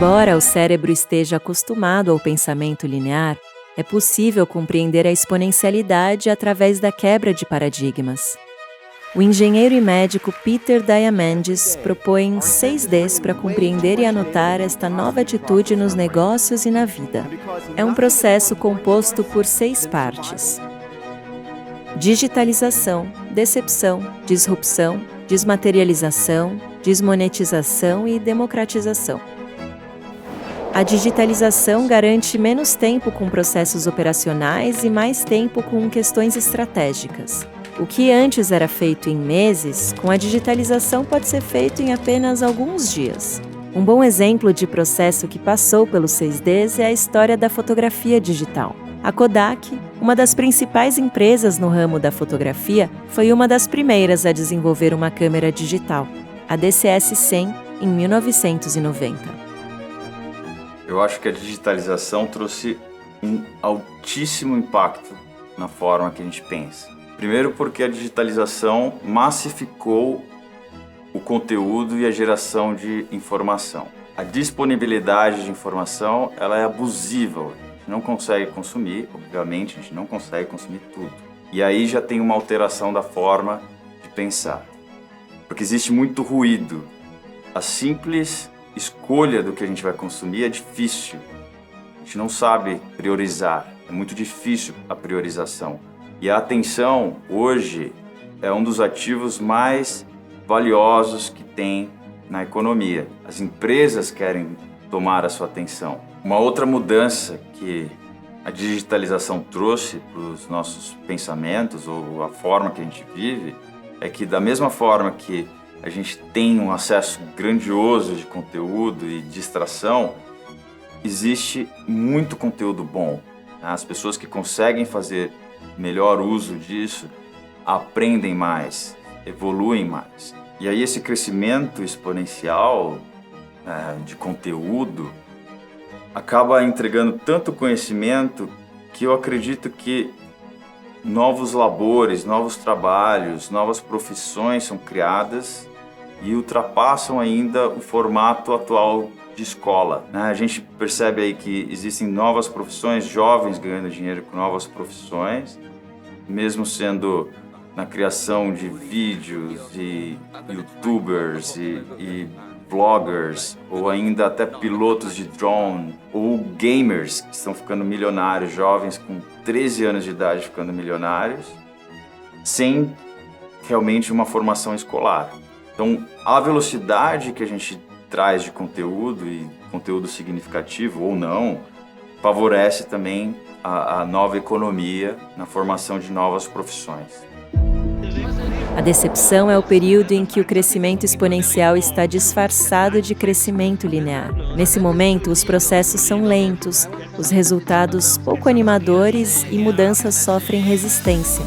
Embora o cérebro esteja acostumado ao pensamento linear, é possível compreender a exponencialidade através da quebra de paradigmas. O engenheiro e médico Peter Diamandis propõe 6Ds para compreender e anotar esta nova atitude nos negócios e na vida. É um processo composto por 6 partes: digitalização, decepção, disrupção, desmaterialização, desmonetização e democratização. A digitalização garante menos tempo com processos operacionais e mais tempo com questões estratégicas. O que antes era feito em meses, com a digitalização pode ser feito em apenas alguns dias. Um bom exemplo de processo que passou pelos 6Ds é a história da fotografia digital. A Kodak, uma das principais empresas no ramo da fotografia, foi uma das primeiras a desenvolver uma câmera digital, a DCS-100, em 1990. Eu acho que a digitalização trouxe um altíssimo impacto na forma que a gente pensa. Primeiro porque a digitalização massificou o conteúdo e a geração de informação. A disponibilidade de informação, ela é abusiva. A gente não consegue consumir, obviamente, a gente não consegue consumir tudo. E aí já tem uma alteração da forma de pensar. Porque existe muito ruído. A simples escolha do que a gente vai consumir é difícil. A gente não sabe priorizar. É muito difícil a priorização. E a atenção, hoje, é um dos ativos mais valiosos que tem na economia. As empresas querem tomar a sua atenção. Uma outra mudança que a digitalização trouxe para os nossos pensamentos ou a forma que a gente vive é que, da mesma forma que a gente tem um acesso grandioso de conteúdo e distração, existe muito conteúdo bom. As pessoas que conseguem fazer melhor uso disso aprendem mais, evoluem mais. E aí esse crescimento exponencial de conteúdo acaba entregando tanto conhecimento que eu acredito que novos labores, novos trabalhos, novas profissões são criadas e ultrapassam ainda o formato atual de escola. A gente percebe aí que existem novas profissões, jovens ganhando dinheiro com novas profissões, mesmo sendo na criação de vídeos e youtubers e bloggers, ou ainda até pilotos de drone, ou gamers que estão ficando milionários, jovens com 13 anos de idade ficando milionários, sem realmente uma formação escolar. Então, a velocidade que a gente traz de conteúdo, e conteúdo significativo ou não, favorece também a nova economia na formação de novas profissões. A decepção é o período em que o crescimento exponencial está disfarçado de crescimento linear. Nesse momento, os processos são lentos, os resultados pouco animadores e mudanças sofrem resistência.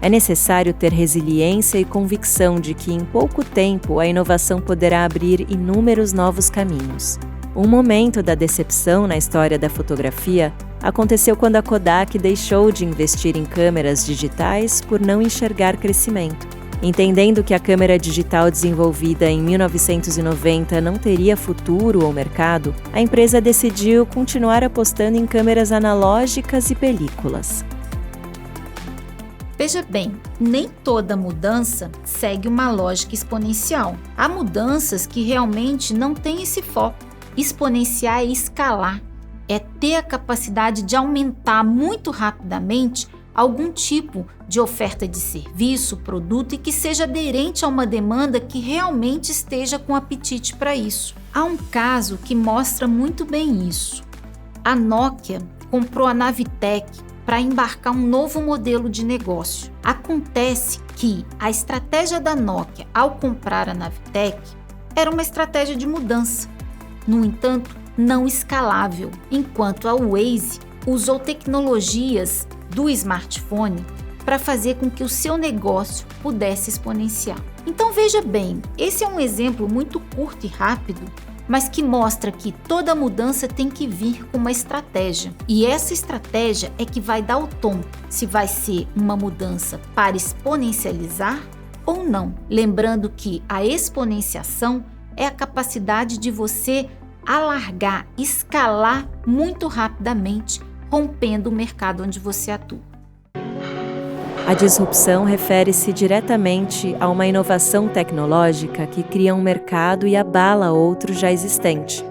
É necessário ter resiliência e convicção de que, em pouco tempo, a inovação poderá abrir inúmeros novos caminhos. Um momento da decepção na história da fotografia aconteceu quando a Kodak deixou de investir em câmeras digitais por não enxergar crescimento. Entendendo que a câmera digital desenvolvida em 1990 não teria futuro ou mercado, a empresa decidiu continuar apostando em câmeras analógicas e películas. Veja bem, nem toda mudança segue uma lógica exponencial. Há mudanças que realmente não têm esse foco. Exponenciar é escalar, é ter a capacidade de aumentar muito rapidamente algum tipo de oferta de serviço, produto e que seja aderente a uma demanda que realmente esteja com apetite para isso. Há um caso que mostra muito bem isso. A Nokia comprou a Navitec para embarcar um novo modelo de negócio. Acontece que a estratégia da Nokia ao comprar a Navitec era uma estratégia de mudança, no entanto, não escalável, enquanto a Waze usou tecnologias do smartphone para fazer com que o seu negócio pudesse exponenciar. Então veja bem, esse é um exemplo muito curto e rápido, mas que mostra que toda mudança tem que vir com uma estratégia. E essa estratégia é que vai dar o tom, se vai ser uma mudança para exponencializar ou não. Lembrando que a exponenciação é a capacidade de você alargar, escalar muito rapidamente, rompendo o mercado onde você atua. A disrupção refere-se diretamente a uma inovação tecnológica que cria um mercado e abala outro já existente.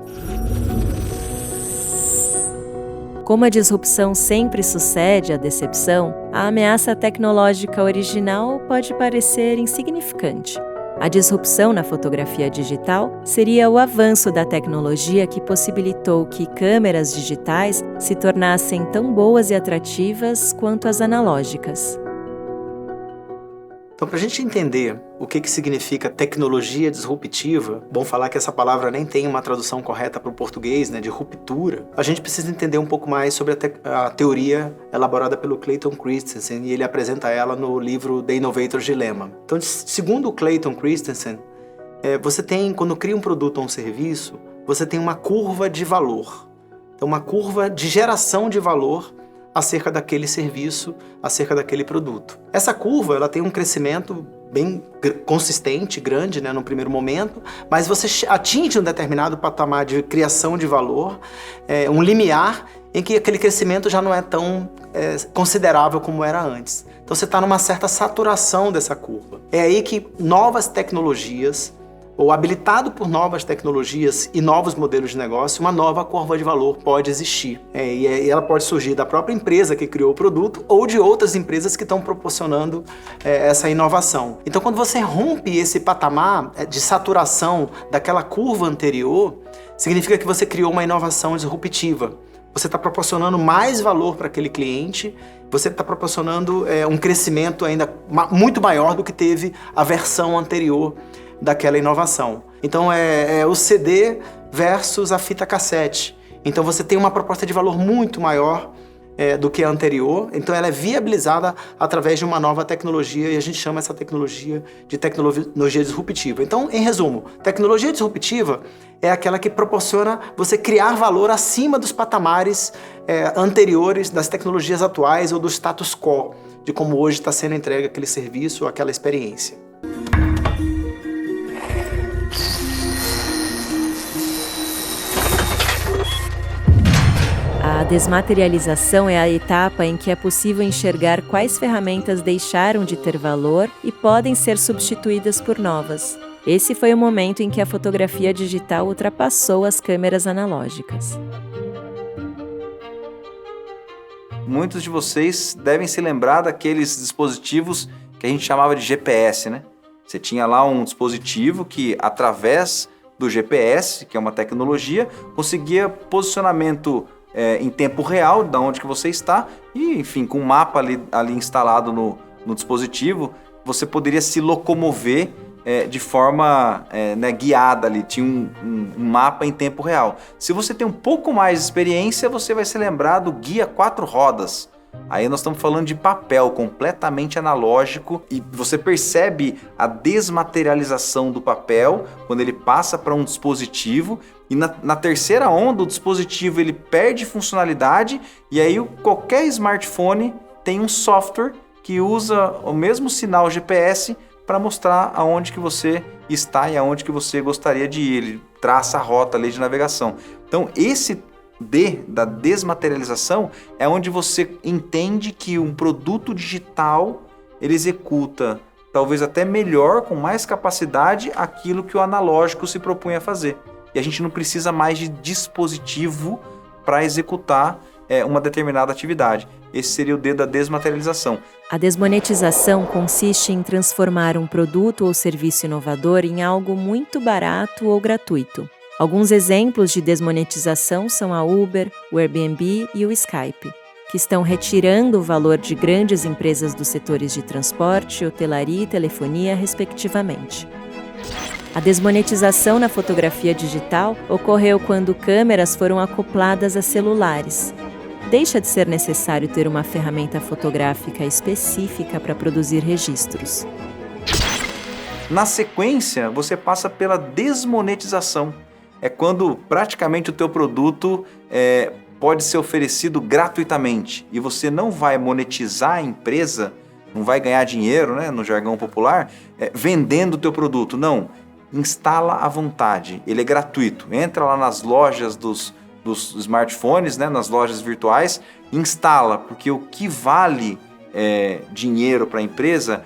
Como a disrupção sempre sucede à decepção, a ameaça tecnológica original pode parecer insignificante. A disrupção na fotografia digital seria o avanço da tecnologia que possibilitou que câmeras digitais se tornassem tão boas e atrativas quanto as analógicas. Então, para a gente entender o que significa tecnologia disruptiva, bom falar que essa palavra nem tem uma tradução correta para o português, né, de ruptura, a gente precisa entender um pouco mais sobre a teoria elaborada pelo Clayton Christensen, e ele apresenta ela no livro The Innovator's Dilemma. Então, segundo o Clayton Christensen, você tem, quando cria um produto ou um serviço, você tem uma curva de valor. Então, uma curva de geração de valor acerca daquele serviço, acerca daquele produto. Essa curva, ela tem um crescimento bem consistente, grande, né, no primeiro momento, mas você atinge um determinado patamar de criação de valor, um limiar em que aquele crescimento já não é tão considerável como era antes. Então você está numa certa saturação dessa curva. É aí que novas tecnologias, ou habilitado por novas tecnologias e novos modelos de negócio, uma nova curva de valor pode existir. E ela pode surgir da própria empresa que criou o produto ou de outras empresas que estão proporcionando essa inovação. Então, quando você rompe esse patamar de saturação daquela curva anterior, significa que você criou uma inovação disruptiva. Você está proporcionando mais valor para aquele cliente, você está proporcionando um crescimento ainda muito maior do que teve a versão anterior daquela inovação. Então é o CD versus a fita cassete. Então você tem uma proposta de valor muito maior do que a anterior. Então ela é viabilizada através de uma nova tecnologia, e a gente chama essa tecnologia de tecnologia disruptiva. Então, em resumo, tecnologia disruptiva é aquela que proporciona você criar valor acima dos patamares anteriores das tecnologias atuais ou do status quo, de como hoje está sendo entregue aquele serviço ou aquela experiência. A desmaterialização é a etapa em que é possível enxergar quais ferramentas deixaram de ter valor e podem ser substituídas por novas. Esse foi o momento em que a fotografia digital ultrapassou as câmeras analógicas. Muitos de vocês devem se lembrar daqueles dispositivos que a gente chamava de GPS, né? Você tinha lá um dispositivo que, através do GPS, que é uma tecnologia, conseguia posicionamento em tempo real, da onde que você está, e enfim, com um mapa ali instalado no dispositivo, você poderia se locomover de forma guiada ali, tinha um mapa em tempo real. Se você tem um pouco mais de experiência, você vai se lembrar do guia 4 rodas. Aí nós estamos falando de papel completamente analógico, e você percebe a desmaterialização do papel quando ele passa para um dispositivo, e na terceira onda o dispositivo ele perde funcionalidade, e aí qualquer smartphone tem um software que usa o mesmo sinal GPS para mostrar aonde que você está e aonde que você gostaria de ir. Ele traça a rota ali de navegação. Então esse da desmaterialização é onde você entende que um produto digital ele executa talvez até melhor, com mais capacidade, aquilo que o analógico se propõe a fazer. E a gente não precisa mais de dispositivo para executar uma determinada atividade. Esse seria o D da desmaterialização. A desmonetização consiste em transformar um produto ou serviço inovador em algo muito barato ou gratuito. Alguns exemplos de desmonetização são a Uber, o Airbnb e o Skype, que estão retirando o valor de grandes empresas dos setores de transporte, hotelaria e telefonia, respectivamente. A desmonetização na fotografia digital ocorreu quando câmeras foram acopladas a celulares. Deixa de ser necessário ter uma ferramenta fotográfica específica para produzir registros. Na sequência, você passa pela desmonetização. É quando praticamente o teu produto pode ser oferecido gratuitamente e você não vai monetizar a empresa, não vai ganhar dinheiro, né, no jargão popular, vendendo o teu produto. Não, instala à vontade, ele é gratuito. Entra lá nas lojas dos smartphones, né, nas lojas virtuais, instala, porque o que vale dinheiro para a empresa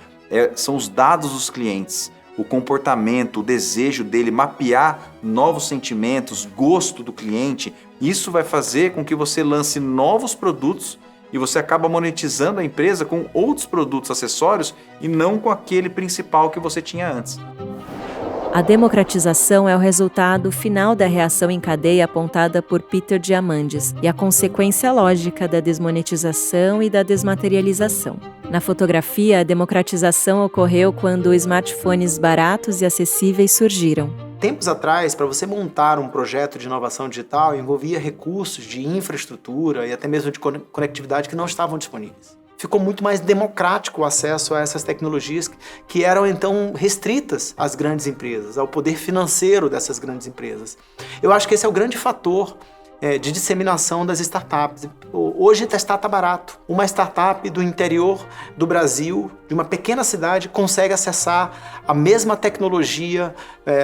são os dados dos clientes, o comportamento, o desejo dele, mapear novos sentimentos, gosto do cliente. Isso vai fazer com que você lance novos produtos e você acaba monetizando a empresa com outros produtos acessórios e não com aquele principal que você tinha antes. A democratização é o resultado final da reação em cadeia apontada por Peter Diamandis e a consequência lógica da desmonetização e da desmaterialização. Na fotografia, a democratização ocorreu quando smartphones baratos e acessíveis surgiram. Tempos atrás, para você montar um projeto de inovação digital, envolvia recursos de infraestrutura e até mesmo de conectividade que não estavam disponíveis. Ficou muito mais democrático o acesso a essas tecnologias que eram então restritas às grandes empresas, ao poder financeiro dessas grandes empresas. Eu acho que esse é o grande fator de disseminação das startups. Hoje testar está barato. Uma startup do interior do Brasil, de uma pequena cidade, consegue acessar a mesma tecnologia,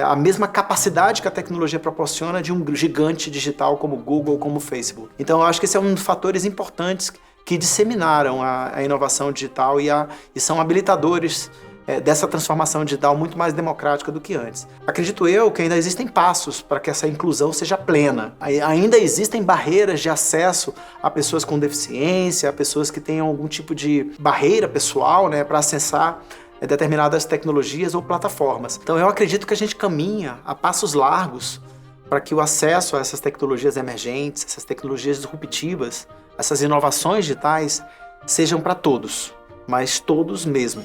a mesma capacidade que a tecnologia proporciona de um gigante digital como o Google, como o Facebook. Então eu acho que esse é um dos fatores importantes que disseminaram a inovação digital e são habilitadores dessa transformação digital muito mais democrática do que antes. Acredito eu que ainda existem passos para que essa inclusão seja plena. Ainda existem barreiras de acesso a pessoas com deficiência, a pessoas que tenham algum tipo de barreira pessoal, né, para acessar determinadas tecnologias ou plataformas. Então eu acredito que a gente caminha a passos largos para que o acesso a essas tecnologias emergentes, essas tecnologias disruptivas, essas inovações digitais sejam para todos, mas todos mesmo.